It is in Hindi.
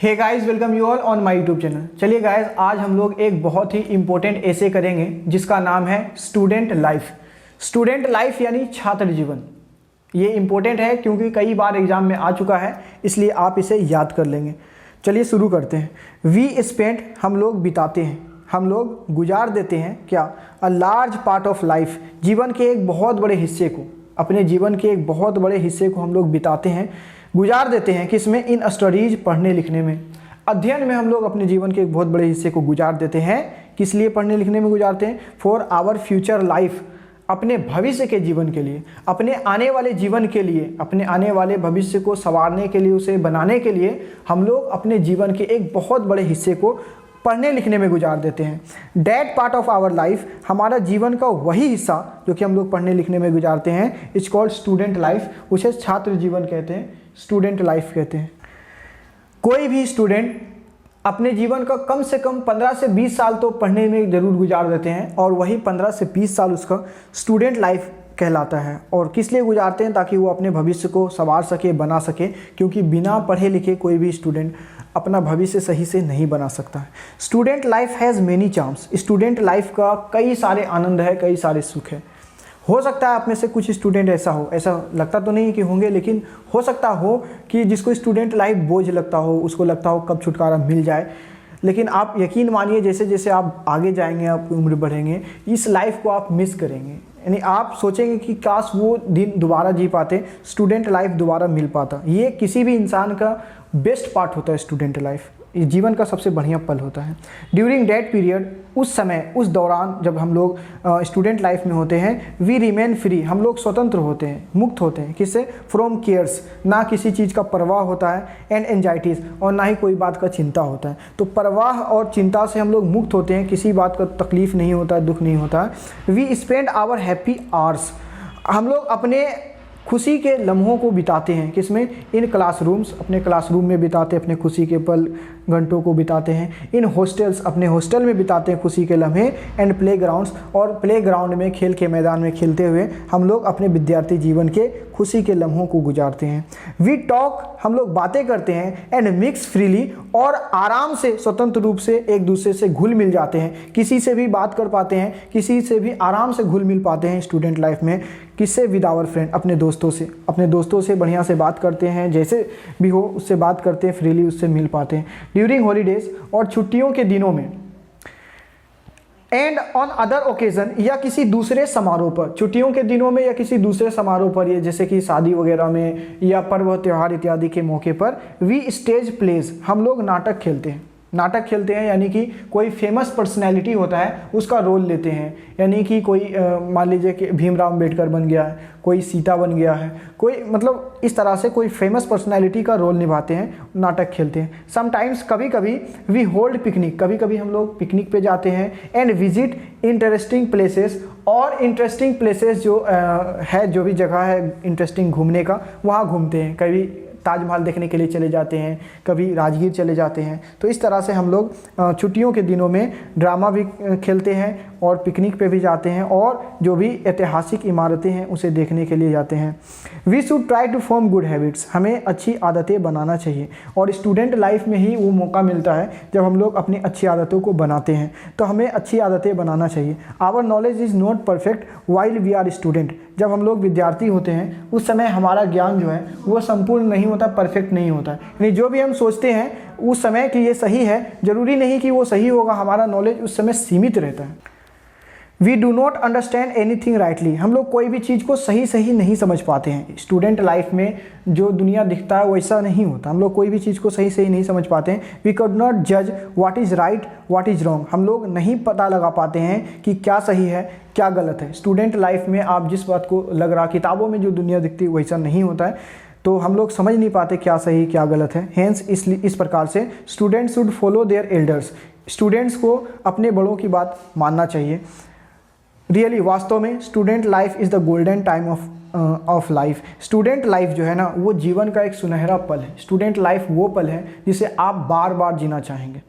Hey guys, welcome you all on my YouTube channel. चलिए गाइस, आज हम लोग एक बहुत ही इंपॉर्टेंट एसे करेंगे जिसका नाम है स्टूडेंट लाइफ। स्टूडेंट लाइफ यानी छात्र जीवन। ये इंपॉर्टेंट है क्योंकि कई बार एग्जाम में आ चुका है, इसलिए आप इसे याद कर लेंगे। चलिए शुरू करते हैं। वी स्पेंड, हम लोग बिताते हैं, हम लोग गुजार देते हैं क्या, a large part of life, जीवन के एक बहुत बड़े हिस्से को, अपने जीवन के एक बहुत बड़े हिस्से को हम लोग बिताते हैं, गुजार देते हैं। किसमें? इन स्टडीज, पढ़ने लिखने में, अध्ययन में हम लोग अपने जीवन के एक बहुत बड़े हिस्से को गुजार देते हैं। किस लिए पढ़ने लिखने में गुजारते हैं? फॉर आवर फ्यूचर लाइफ, अपने भविष्य के जीवन के लिए, अपने आने वाले जीवन के लिए, अपने आने वाले भविष्य को संवारने के लिए, उसे बनाने के लिए हम लोग अपने जीवन के एक बहुत बड़े हिस्से को पढ़ने लिखने में गुजार देते हैं। That part of our life, हमारा जीवन का वही हिस्सा जो कि हम लोग पढ़ने लिखने में गुजारते हैं, इट्स कॉल्ड स्टूडेंट लाइफ। उसे छात्र जीवन कहते हैं, स्टूडेंट लाइफ कहते हैं। कोई भी स्टूडेंट अपने जीवन का कम से कम 15 से 20 साल तो पढ़ने में जरूर गुजार देते हैं, और वही 15 से 20 साल उसका स्टूडेंट लाइफ कहलाता है। और किस लिए गुजारते हैं? ताकि वो अपने भविष्य को संवार सके, बना सके, क्योंकि बिना पढ़े लिखे कोई भी स्टूडेंट अपना भविष्य सही से नहीं बना सकता है। Student life has many charms, student life का कई सारे आनंद है, कई सारे सुख है। हो सकता है आप में से कुछ स्टूडेंट ऐसा हो, ऐसा लगता तो नहीं कि होंगे, लेकिन हो सकता हो कि जिसको स्टूडेंट लाइफ बोझ लगता हो, उसको लगता हो कब छुटकारा मिल जाए। लेकिन आप यकीन मानिए, जैसे जैसे आप आगे जाएंगे, आपकी उम्र बढ़ेंगे, इस लाइफ को आप मिस करेंगे। यानी आप सोचेंगे कि काश वो दिन दोबारा जी पाते, स्टूडेंट लाइफ दोबारा मिल पाता। ये किसी भी इंसान का बेस्ट पार्ट होता है स्टूडेंट लाइफ, इस जीवन का सबसे बढ़िया पल होता है। ड्यूरिंग दैट पीरियड, उस समय, उस दौरान जब हम लोग स्टूडेंट लाइफ में होते हैं, वी रिमेन फ्री, हम लोग स्वतंत्र होते हैं, मुक्त होते हैं। किससे? फ्रॉम केयर्स, ना किसी चीज़ का परवाह होता है, एंड एंजाइटीज़, और ना ही कोई बात का चिंता होता है। तो परवाह और चिंता से हम लोग मुक्त होते हैं, किसी बात का तकलीफ नहीं होता है, दुख नहीं होता है। We spend our happy hours, हम लोग अपने खुशी के लम्हों को बिताते हैं। किसमें? इन क्लासरूम्स, अपने क्लासरूम में बिताते हैं अपने खुशी के पल, घंटों को बिताते हैं। इन हॉस्टल्स, अपने हॉस्टल में बिताते हैं खुशी के लम्हे। एंड प्ले ग्राउंड्स, और प्ले ग्राउंड में, खेल के मैदान में खेलते हुए हम लोग अपने विद्यार्थी जीवन के खुशी के लम्हों को गुजारते हैं। वी टॉक, हम लोग बातें करते हैं। एंड मिक्स फ्रीली, और आराम से, स्वतंत्र रूप से एक दूसरे से घुल मिल जाते हैं, किसी से भी बात कर पाते हैं, किसी से भी आराम से घुल मिल पाते हैं स्टूडेंट लाइफ में। किससे? विद आवर फ्रेंड, अपने दोस्तों से, अपने दोस्तों से बढ़िया से बात करते हैं, जैसे भी हो उससे बात करते हैं, फ्रीली उससे मिल पाते हैं। ड्यूरिंग हॉलीडेज, और छुट्टियों के दिनों में। एंड ऑन अदर ओकेजन, या किसी दूसरे समारोह पर, छुट्टियों के दिनों में या किसी दूसरे समारोह पर, ये जैसे कि शादी वगैरह में या पर्व त्योहार इत्यादि के मौके पर, वी स्टेज प्लेज, हम लोग नाटक खेलते हैं। नाटक खेलते हैं यानी कि कोई फेमस पर्सनैलिटी होता है उसका रोल लेते हैं। यानी कि कोई मान लीजिए कि भीमराव अम्बेडकर बन गया है, कोई सीता बन गया है, कोई मतलब इस तरह से कोई फेमस पर्सनैलिटी का रोल निभाते हैं, नाटक खेलते हैं। समटाइम्स, कभी कभी, वी होल्ड पिकनिक, कभी कभी हम लोग पिकनिक पे जाते हैं। एंड विजिट इंटरेस्टिंग प्लेसेस, और इंटरेस्टिंग प्लेसेस जो है, जो भी जगह है इंटरेस्टिंग घूमने का, वहाँ घूमते हैं। कभी ताजमहल देखने के लिए चले जाते हैं, कभी राजगीर चले जाते हैं। तो इस तरह से हम लोग छुट्टियों के दिनों में ड्रामा भी खेलते हैं, और पिकनिक पे भी जाते हैं, और जो भी ऐतिहासिक इमारतें हैं उसे देखने के लिए जाते हैं। We should try to form good habits, हमें अच्छी आदतें बनाना चाहिए। और स्टूडेंट लाइफ में ही वो मौका मिलता है जब हम लोग अपनी अच्छी आदतों को बनाते हैं, तो हमें अच्छी आदतें बनाना चाहिए। Our knowledge is not perfect while we are student, जब हम लोग विद्यार्थी होते हैं उस समय हमारा ज्ञान जो है वो संपूर्ण नहीं होता, परफेक्ट नहीं होता। यानी जो भी हम सोचते हैं उस समय कि ये सही है, जरूरी नहीं कि वो सही होगा, हमारा नॉलेज उस समय सीमित रहता है। We do not understand anything rightly, हम लोग कोई भी चीज़ को सही सही नहीं समझ पाते हैं। स्टूडेंट लाइफ में जो दुनिया दिखता है वैसा नहीं होता, हम लोग कोई भी चीज़ को सही सही नहीं समझ पाते हैं। वी कुड नॉट जज what is right what is wrong, हम लोग नहीं पता लगा पाते हैं कि क्या सही है क्या गलत है। स्टूडेंट लाइफ में आप जिस बात को लग रहा, किताबों में जो दुनिया दिखती है वैसा नहीं होता है, तो हम लोग समझ नहीं पाते क्या सही क्या गलत है। हेंस इस प्रकार से students should follow their elders, students को अपने बड़ों की बात मानना चाहिए। रियली, वास्तव में student life is the golden time of life. Student life जो है ना, वो जीवन का एक सुनहरा पल है। स्टूडेंट लाइफ वो पल है जिसे आप बार बार जीना चाहेंगे।